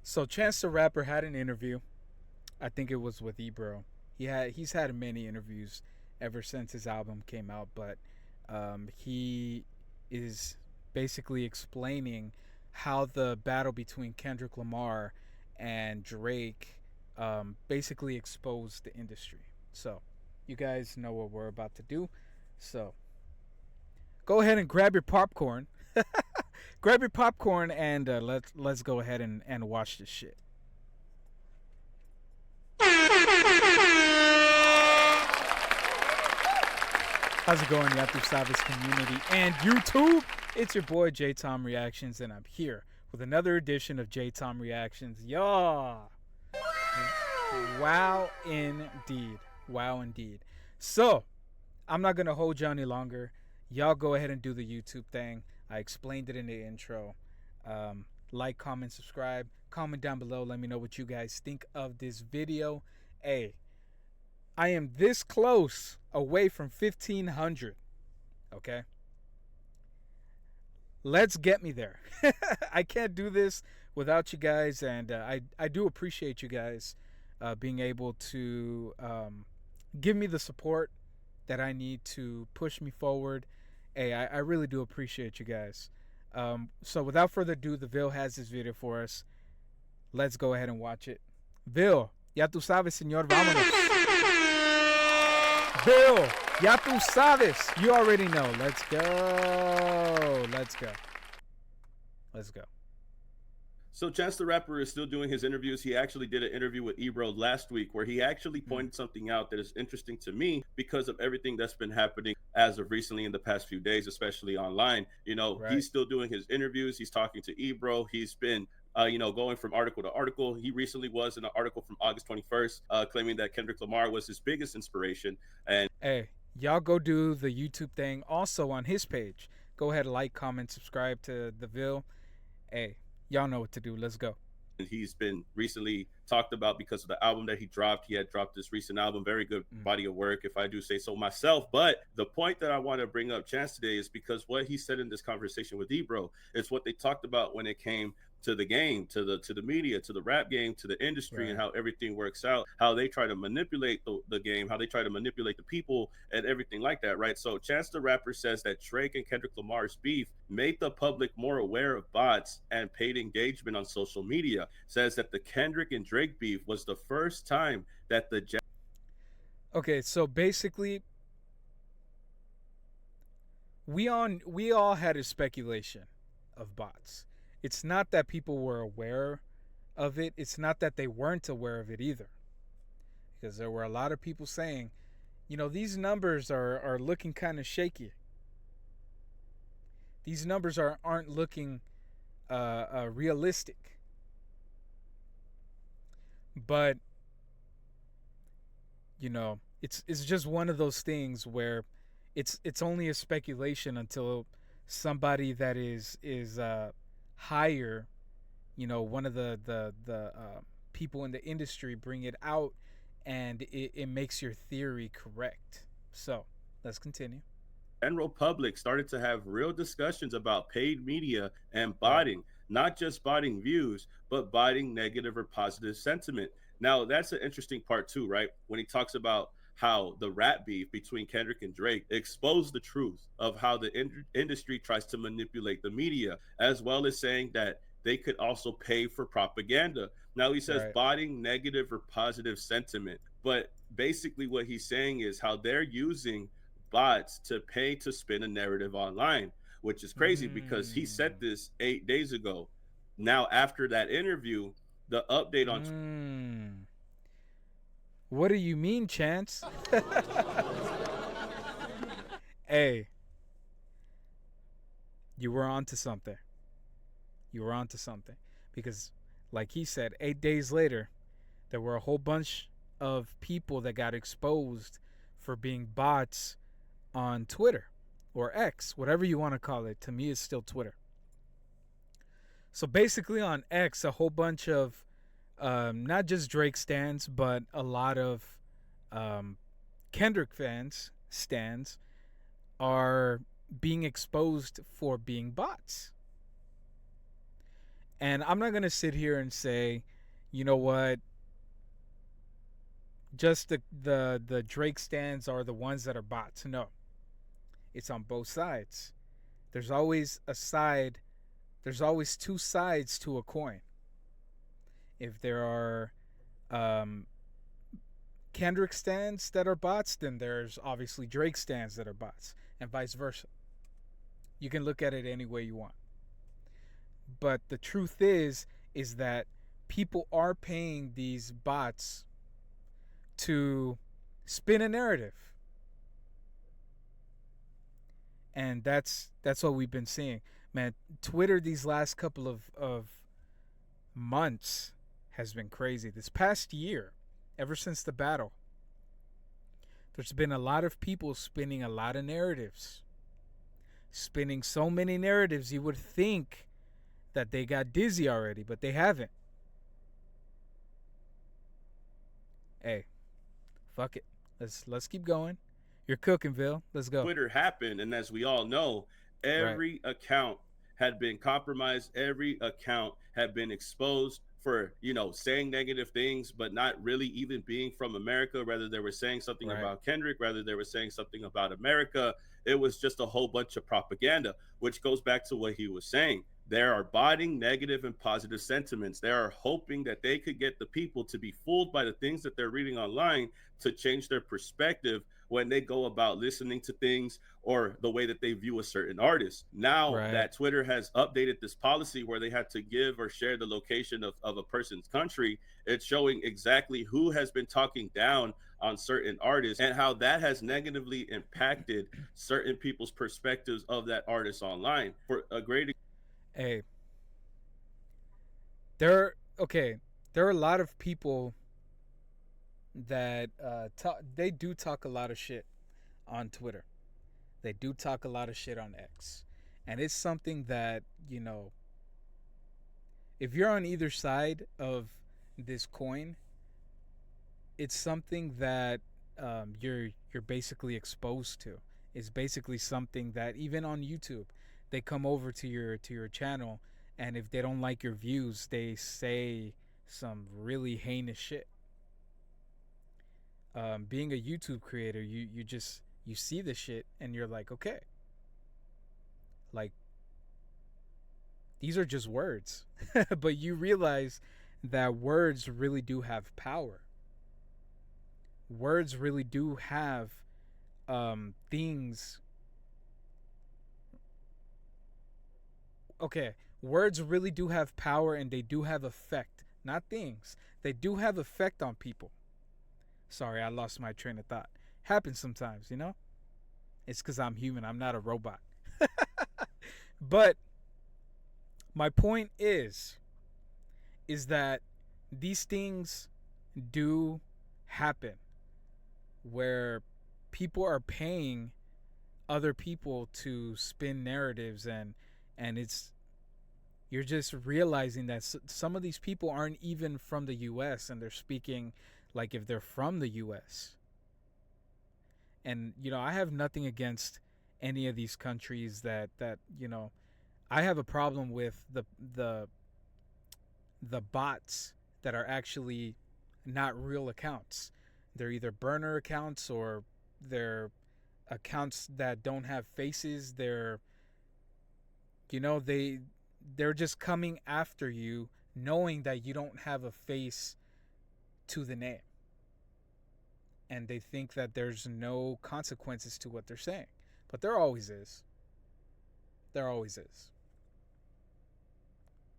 So Chance the Rapper had an interview. I think it was with Ebro. He's had many interviews ever since his album came out, but he is basically explaining how the battle between Kendrick Lamar and Drake basically exposed the industry. So you guys know what we're about to do. So go ahead and grab your popcorn. Grab your popcorn and let's go ahead and watch this shit. How's it going, Yatu Savas community and YouTube? It's your boy Jtomreactions, and I'm here with another edition of Jtomreactions. Y'all, wow, indeed, wow, indeed. So, I'm not gonna hold you any longer. Y'all go ahead and do the YouTube thing. I explained it in the intro. Like, comment, subscribe. Comment down below. Let me know what you guys think of this video. Hey, I am this close away from 1,500. Okay? Let's get me there. I can't do this without you guys, and I do appreciate you guys being able to give me the support that I need to push me forward. Hey, I really do appreciate you guys. So without further ado, the Vil has this video for us. Let's go ahead and watch it. Vil, ya tú sabes, señor, vámonos. Vil, ya tú sabes. You already know. Let's go. Let's go. Let's go. So Chance the Rapper is still doing his interviews. He actually did an interview with Ebro last week where he actually pointed something out that is interesting to me because of everything that's been happening as of recently in the past few days, especially online. Right. He's still doing his interviews. He's talking to Ebro. He's been going from article to article. He recently was in an article from August 21st claiming that Kendrick Lamar was his biggest inspiration. And hey, y'all go do the YouTube thing also on his page. Go ahead, like, comment, subscribe to the Vil. Hey, y'all know what to do. Let's go. He's been recently talked about because of the album that he dropped. He had dropped this recent album, very good body of work, if I do say so myself. But the point that I want to bring up Chance today is because what he said in this conversation with Ebro is what they talked about when it came to the game, to the media, to the rap game, to the industry, Right. and how everything works out, how they try to manipulate the game, how they try to manipulate the people and everything like that, right? So Chance the Rapper says that Drake and Kendrick Lamar's beef made the public more aware of bots and paid engagement on social media. Says that the Kendrick and Drake beef was the first time that the Okay, so basically we all had a speculation of bots. It's not that people were aware of it. It's not that they weren't aware of it either. Because there were a lot of people saying, these numbers are looking kind of shaky. These numbers aren't looking realistic. But it's just one of those things where it's only a speculation until somebody that is higher, one of the people in the industry bring it out, and it makes your theory correct. So let's continue. general public started to have real discussions about paid media and Right. botting, not just botting views, but botting negative or positive sentiment. Now, that's an interesting part too, right? When he talks about how the rap beef between Kendrick and Drake exposed the truth of how the industry tries to manipulate the media, as well as saying that they could also pay for propaganda. Now, he says Right. botting negative or positive sentiment, but basically what he's saying is how they're using bots to pay to spin a narrative online, which is crazy because he said this 8 days ago. Now, after that interview, the update on What do you mean, Chance? Hey, you were onto something. You were onto something. Because, like he said, 8 days later, there were a whole bunch of people that got exposed for being bots on Twitter or X, whatever you want to call it. To me, it's still Twitter. So basically, on X, a whole bunch of not just Drake stands, but a lot of Kendrick fans stands are being exposed for being bots. And I'm not gonna sit here and say, you know what, just the Drake stands are the ones that are bots. No, it's on both sides. There's always a side. There's always two sides to a coin. If there are um, Kendrick stands that are bots, then there's obviously Drake stands that are bots, and vice versa. You can look at it any way you want. But the truth is that people are paying these bots to spin a narrative, and that's what we've been seeing. Man, Twitter these last couple of months has been crazy. This past year, ever since the battle, there's been a lot of people spinning a lot of narratives. Spinning so many narratives, you would think that they got dizzy already, but they haven't. Hey, fuck it. Let's keep going. You're cooking, Bill. Let's go. Twitter happened, and as we all know, Right. every account had been compromised. Every account had been exposed for saying negative things, but not really even being from America. Whether they were saying something Right. about Kendrick, whether they were saying something about America, it was just a whole bunch of propaganda, which goes back to what he was saying. They are botting negative and positive sentiments. They are hoping that they could get the people to be fooled by the things that they're reading online to change their perspective when they go about listening to things or the way that they view a certain artist. Now Right. that Twitter has updated this policy where they have to give or share the location of a person's country, it's showing exactly who has been talking down on certain artists and how that has negatively impacted certain people's perspectives of that artist online. For a great Hey, there. Okay, there are a lot of people that they do talk a lot of shit on Twitter. They do talk a lot of shit on X, and it's something that if you're on either side of this coin, it's something that you're basically exposed to. It's basically something that even on YouTube, they come over to your channel, and if they don't like your views, they say some really heinous shit. Being a YouTube creator, you just you see the shit and you're like, okay, like these are just words, but you realize that words really do have power. Words really do have things. Okay, words really do have power and they do have effect, not things. They do have effect on people. Sorry, I lost my train of thought. Happens sometimes, you know? It's because I'm human, I'm not a robot. But my point is that these things do happen where people are paying other people to spin narratives, and it's you're just realizing that some of these people aren't even from the US and they're speaking like if they're from the US. And I have nothing against any of these countries that I have a problem with the bots that are actually not real accounts. They're either burner accounts or they're accounts that don't have faces. They're just coming after you knowing that you don't have a face to the name. And they think that there's no consequences to what they're saying. But there always is. There always is.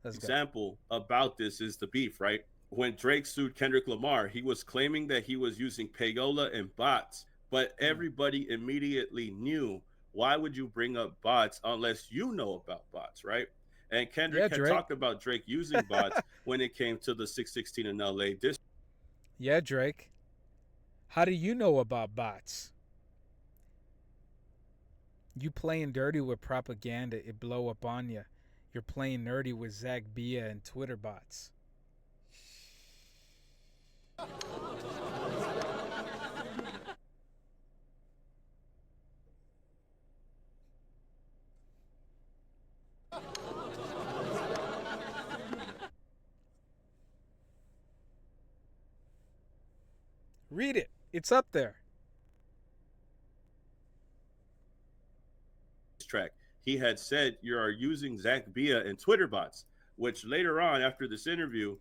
Let's go. example about this is the beef, right? When Drake sued Kendrick Lamar, he was claiming that he was using payola and bots, but Mm. everybody immediately knew, why would you bring up bots unless you know about bots, right? And Yeah, Kendrick had Drake. talked about Drake using bots when it came to the 616 in LA district. Yeah, Drake. How do you know about bots? You playing dirty with propaganda, it blow up on you. You're playing nerdy with Zach Bia and Twitter bots. Read it. It's up there. Track, he had said you are using Zach Bia and Twitter bots, which later on, after this interview,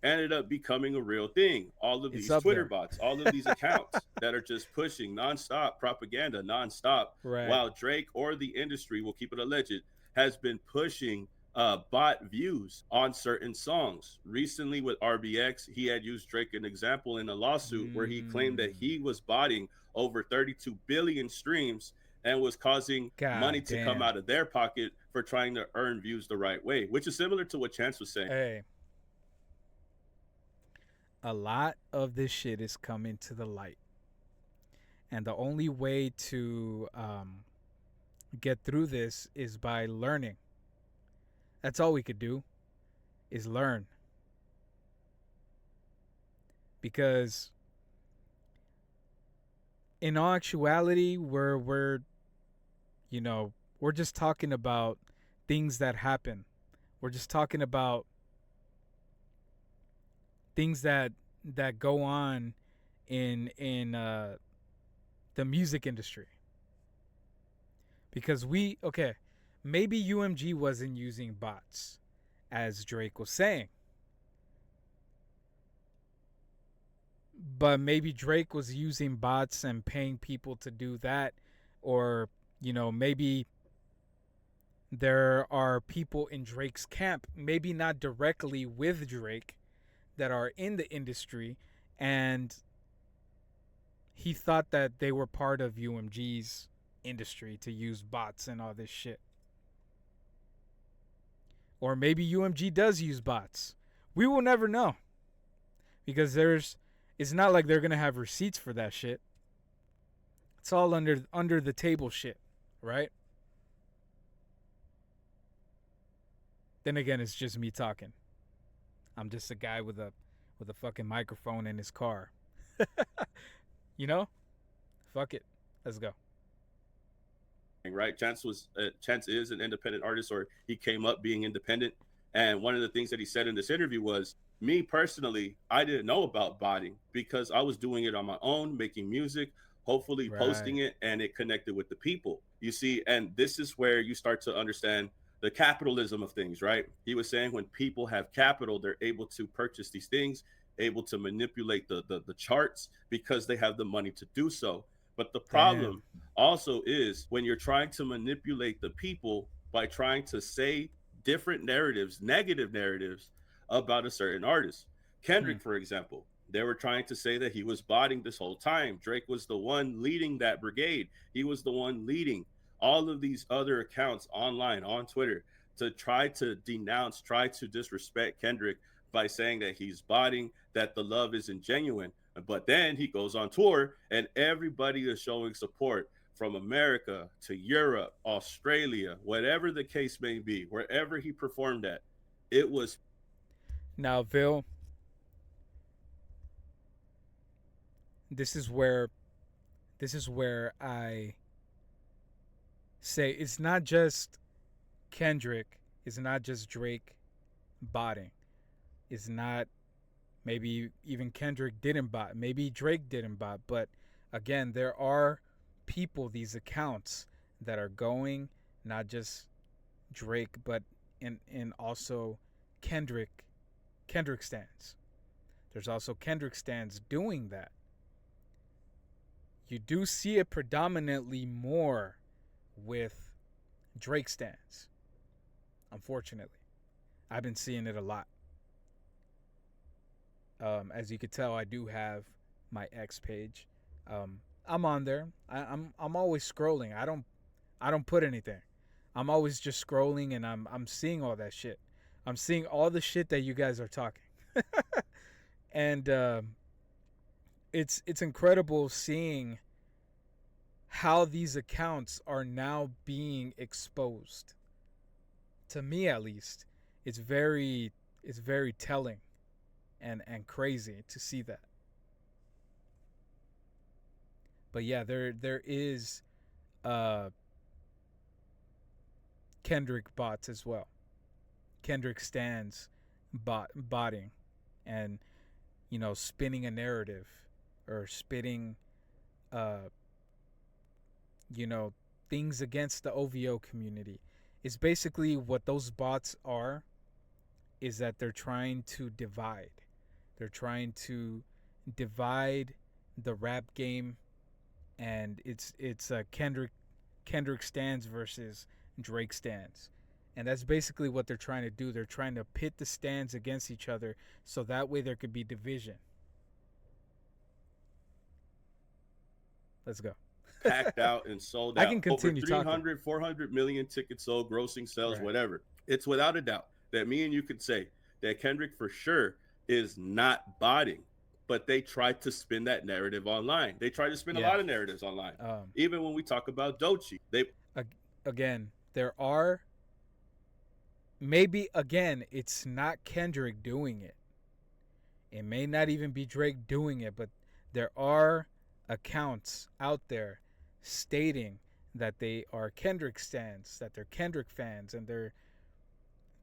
ended up becoming a real thing. All of It's these up Twitter there. bots, all of these accounts that are just pushing nonstop propaganda, nonstop, Right. while Drake or the industry, will keep it alleged, has been pushing bot views on certain songs. Recently with RBX, he had used Drake an example in a lawsuit where he claimed that Mm. he was botting over 32 billion streams and was causing money God to come damn. out of their pocket for trying to earn views the right way, which is similar to what Chance was saying. Hey, a lot of this shit is coming to the light. And the only way to get through this is by learning. That's all we could do is learn. Because in all actuality, you know, we're just talking about things that happen. We're just talking about things that go on in the music industry. Because okay, maybe UMG wasn't using bots, as Drake was saying, but maybe Drake was using bots and paying people to do that, or maybe there are people in Drake's camp, maybe not directly with Drake, that are in the industry, and he thought that they were part of UMG's industry to use bots and all this shit. Or maybe UMG does use bots. We will never know because it's not like they're going to have receipts for that shit. It's all under the table shit, right? Then again, it's just me talking. I'm just a guy with a fucking microphone in his car. You know? Fuck it. Let's go. Right, Chance is an independent artist, or he came up being independent. And one of the things that he said in this interview was, me personally, I didn't know about botting because I was doing it on my own, making music, hopefully Right. posting it, and it connected with the people, you see. And this is where you start to understand the capitalism of things, right? He was saying when people have capital, they're able to purchase these things, able to manipulate the charts because they have the money to do so. But the Damn. problem also is when you're trying to manipulate the people by trying to say different narratives, negative narratives about a certain artist. Hmm. Kendrick, for example, they were trying to say that he was botting this whole time. Drake was the one leading that brigade. He was the one leading all of these other accounts online, on Twitter, to try to denounce, try to disrespect Kendrick by saying that he's botting, that the love isn't genuine. But then he goes on tour and everybody is showing support from America to Europe, Australia, whatever the case may be, wherever he performed at. It was Now, Vil, this is where I say it's not just Kendrick, it's not just Drake botting. It's not maybe even Kendrick didn't bot, maybe Drake didn't bot, but again, there are people, these accounts that are going, not just Drake, but in also Kendrick Kendrick stands. There's also Kendrick stands doing that. You do see it predominantly more with Drake stands. Unfortunately, I've been seeing it a lot. As you could tell, I do have my X page. I'm on there. I'm always scrolling. I don't put anything. I'm always just scrolling and I'm seeing all that shit. I'm seeing all the shit that you guys are talking, and it's incredible seeing how these accounts are now being exposed. To me, at least, it's very telling and crazy to see that. But yeah, there is uh Kendrick bots as well. Kendrick stands botting and spinning a narrative or spitting, uh, you know, things against the OVO community. It's basically what those bots are. Is that they're trying to divide. They're trying to divide the rap game, and it's a Kendrick stands versus Drake stands. And that's basically what they're trying to do. They're trying to pit the stands against each other so that way there could be division. Let's go. Packed out and sold I out. can Over continue talking. 300, 400 million tickets sold, grossing sales, Right. whatever. It's without a doubt that me and you could say that Kendrick for sure is not botting, but they tried to spin that narrative online. They tried to spin a Yeah. lot of narratives online. Um, Even when we talk about Dochi, they again, there are maybe again it's not Kendrick doing it. It may not even be Drake doing it, but there are accounts out there stating that they are Kendrick stands, that they're Kendrick fans, and they're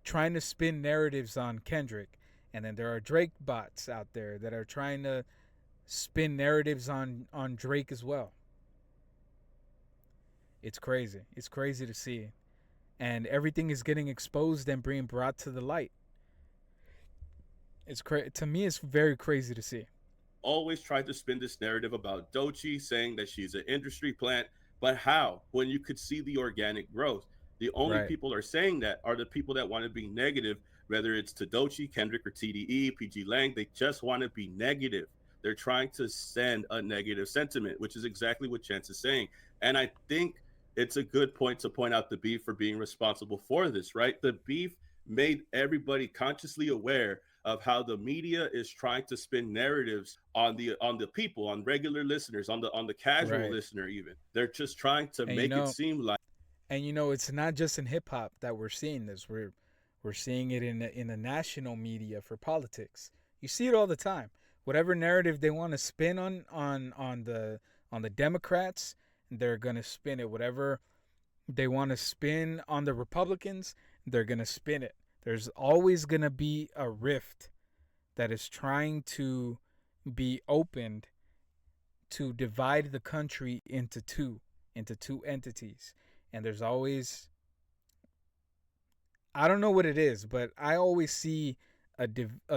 trying to spin narratives on Kendrick. And then there are Drake bots out there that are trying to spin narratives on Drake as well. It's crazy. It's crazy to see. And everything is getting exposed and being brought to the light. To me it's very crazy to see. always tried to spin this narrative about Dochi, saying that she's an industry plant. But how? When you could see the organic growth. The only Right. people are saying that are the people that want to be negative, whether it's to Dochi, Kendrick, or TDE, PG Lang. They just want to be negative. They're trying to send a negative sentiment, which is exactly what Chance is saying. And I think it's a good point to point out the beef for being responsible for this, right? The beef made everybody consciously aware of how the media is trying to spin narratives on the people, on regular listeners, on the casual Right. listener. Even they're just trying to And you make it know, seem like it's not just in hip hop that we're seeing this. We're seeing it in the national media for politics. You see it all the time. Whatever narrative they want to spin on the Democrats, they're gonna spin it. Whatever they want to spin on the Republicans, they're gonna spin it. There's always gonna be a rift that is trying to be opened to divide the country into two entities. And there's always, I don't know what it is, but I always see a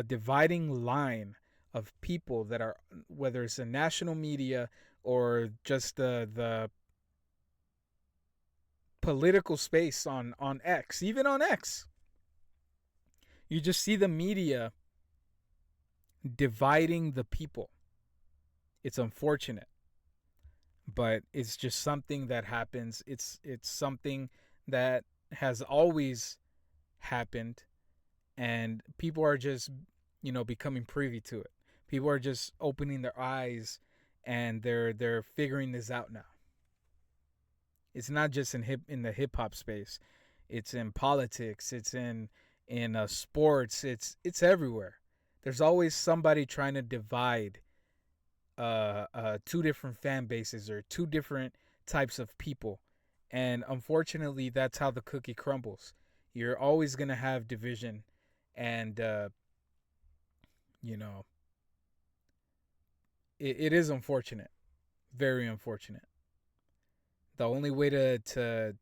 dividing line of people that are, whether it's the national media or just the political space on X, even on X. You just see the media dividing the people. It's unfortunate, but it's just something that happens. It's something that has always happened, and people are just becoming privy to it. People are just opening their eyes, and they're figuring this out now. It's not just in the hip hop space. It's in politics. It's in sports. It's everywhere. There's always somebody trying to divide two different fan bases or two different types of people, and unfortunately, that's how the cookie crumbles. You're always gonna have division, and you know, it is unfortunate, very unfortunate. The only way to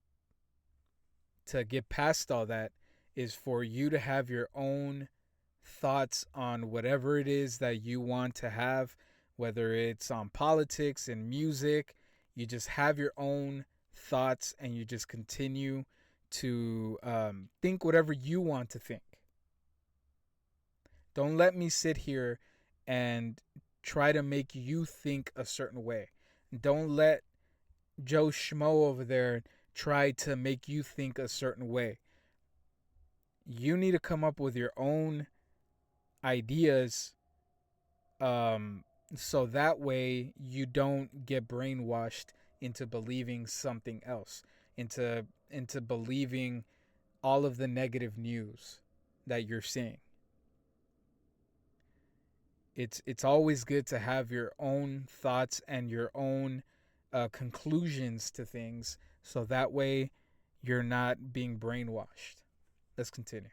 get past all that is for you to have your own thoughts on whatever it is that you want to have, whether it's on politics and music. You just have your own thoughts and you just continue to think whatever you want to think. Don't let me sit here and try to make you think a certain way. Don't let Joe Schmo over there try to make you think a certain way. You need to come up with your own ideas, um, so that way you don't get brainwashed into believing something else, into believing all of the negative news that you're seeing. It's always good to have your own thoughts and your own conclusions to things, so that way you're not being brainwashed. Let's continue.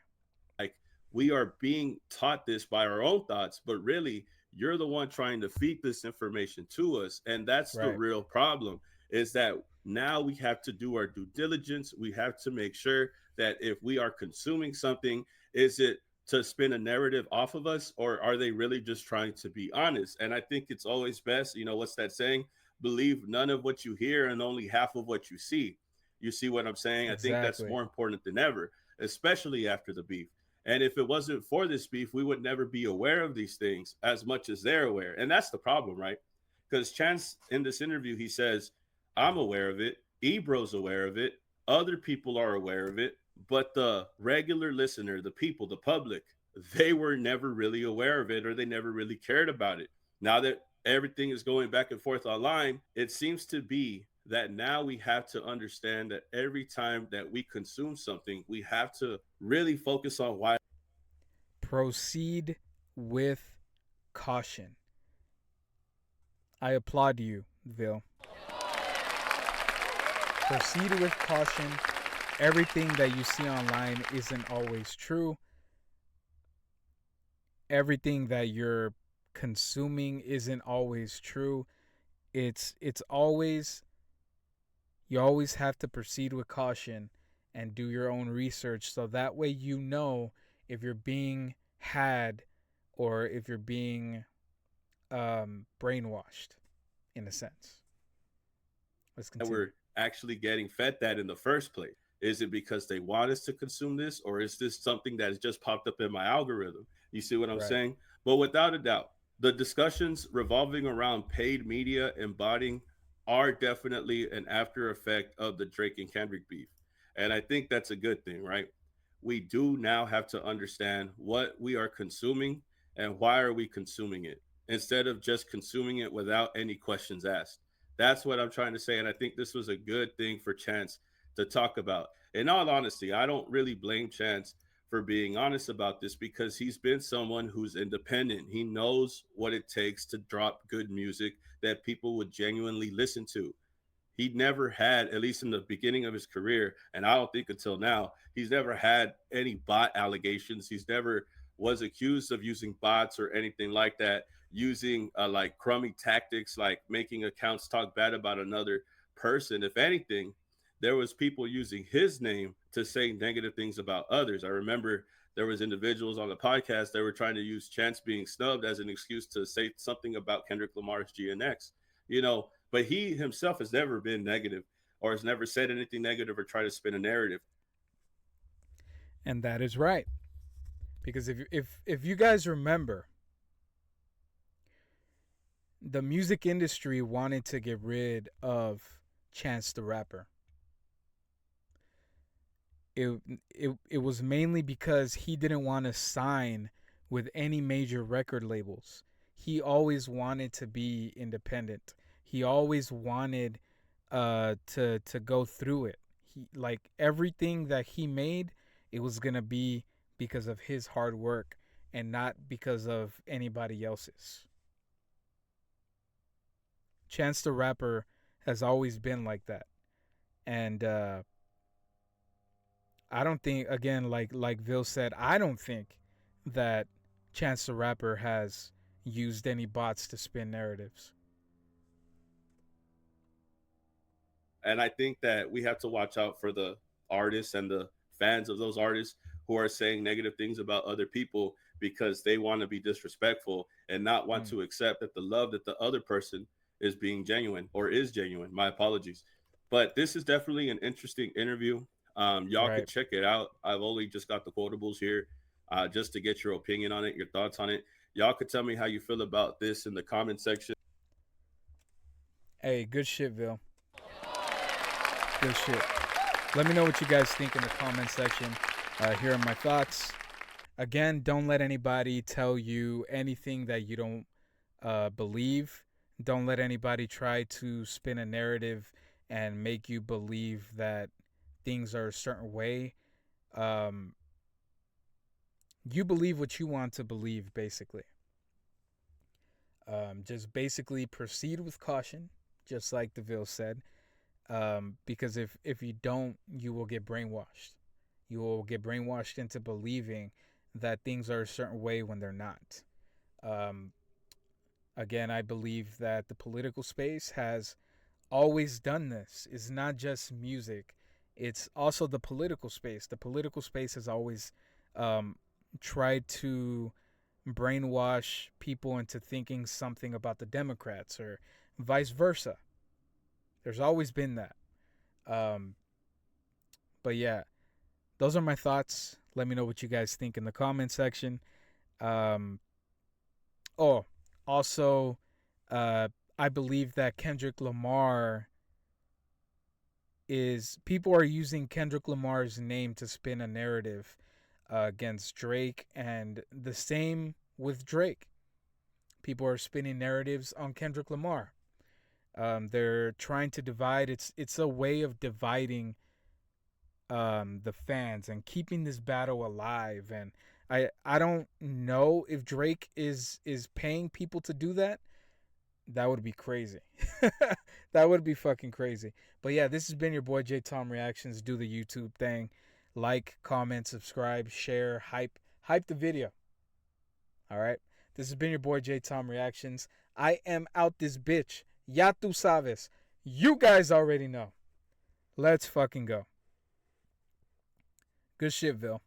like We are being taught this by our own thoughts, but really you're the one trying to feed this information to us. And that's the Right. real problem, is that now we have to do our due diligence. We have to make sure that if we are consuming something, is it to spin a narrative off of us, or are they really just trying to be honest? And I think it's always best, what's that saying? Believe none of what you hear and only half of what you see. You see what I'm saying? I think that's Exactly. more important than ever, especially after the beef. And if it wasn't for this beef, we would never be aware of these things as much as they're aware. And that's the problem, right? Because Chance, in this interview, he says, I'm aware of it. Ebro's aware of it. Other people are aware of it. But the regular listener, the people, the public, they were never really aware of it, or they never really cared about it. Now that everything is going back and forth online, it seems to be that now we have to understand that every time that we consume something, we have to really focus on why. Proceed with caution. I applaud you, Vil. Proceed with caution. Everything that you see online isn't always true. Everything that you're consuming isn't always true. It's always, you always have to proceed with caution and do your own research, so that way you know if you're being had or if you're being brainwashed in a sense. Let's continue. We're actually getting fed that in the first place. Is it because they want us to consume this, or is this something that has just popped up in my algorithm? You see what I'm Right. saying? But without a doubt, the discussions revolving around paid media and botting are definitely an after effect of the Drake and Kendrick beef. And I think that's a good thing, right? We do now have to understand what we are consuming and why are we consuming it, instead of just consuming it without any questions asked. That's what I'm trying to say. And I think this was a good thing for Chance to talk about. In all honesty, I don't really blame Chance for being honest about this, because he's been someone who's independent. He knows what it takes to drop good music that people would genuinely listen to. He never had, at least in the beginning of his career, and I don't think until now, he's never had any bot allegations. He's never was accused of using bots or anything like that, using like crummy tactics, like making accounts talk bad about another person. If anything, there was people using his name to say negative things about others. I remember there was individuals on the podcast that were trying to use Chance being snubbed as an excuse to say something about Kendrick Lamar's GNX. But he himself has never been negative, or has never said anything negative or tried to spin a narrative. And that is right. Because if you guys remember, the music industry wanted to get rid of Chance the Rapper. It was mainly because he didn't want to sign with any major record labels. He always wanted to be independent. He always wanted to go through it. He, like, everything that he made, it was gonna be because of his hard work and not because of anybody else's. Chance the Rapper has always been like that. And I don't think, again, like Vil said, I don't think that Chance the Rapper has used any bots to spin narratives. And I think that we have to watch out for the artists and the fans of those artists who are saying negative things about other people because they want to be disrespectful and not want Mm, to accept that the love that the other person is being genuine, or is genuine. My apologies. But this is definitely an interesting interview. Y'all could right. check it out. I've only just got the quotables here, just to get your opinion on it, your thoughts on it. Y'all could tell me how you feel about this in the comment section. Hey, good shit, Vil. Good shit. Let me know what you guys think in the comment section. Here are my thoughts. Again, don't let anybody tell you anything that you don't believe. Don't let anybody try to spin a narrative and make you believe that things are a certain way. Um, you believe what you want to believe, basically. Just basically proceed with caution, just like DeVille said. Because if you don't, you will get brainwashed. You will get brainwashed into believing that things are a certain way when they're not. Um, Again, I believe that the political space has always done this. It's not just music, it's also the political space. The political space has always um, tried to brainwash people into thinking something about the Democrats or vice versa. There's always been that. Um, but yeah, those are my thoughts. Let me know what you guys think in the comment section. Um, oh, also, uh, I believe that Kendrick Lamar is people are using Kendrick Lamar's name to spin a narrative against Drake, and the same with Drake. People are spinning narratives on Kendrick Lamar. They're trying to divide. It's a way of dividing the fans and keeping this battle alive. And I don't know if Drake is paying people to do that. That would be crazy. That would be fucking crazy. But yeah, this has been your boy Jtomreactions. Do the YouTube thing. Like, comment, subscribe, share, hype the video. All right. This has been your boy Jtomreactions. I am out this bitch. Ya tu sabes. You guys already know. Let's fucking go. Good shit, Vil.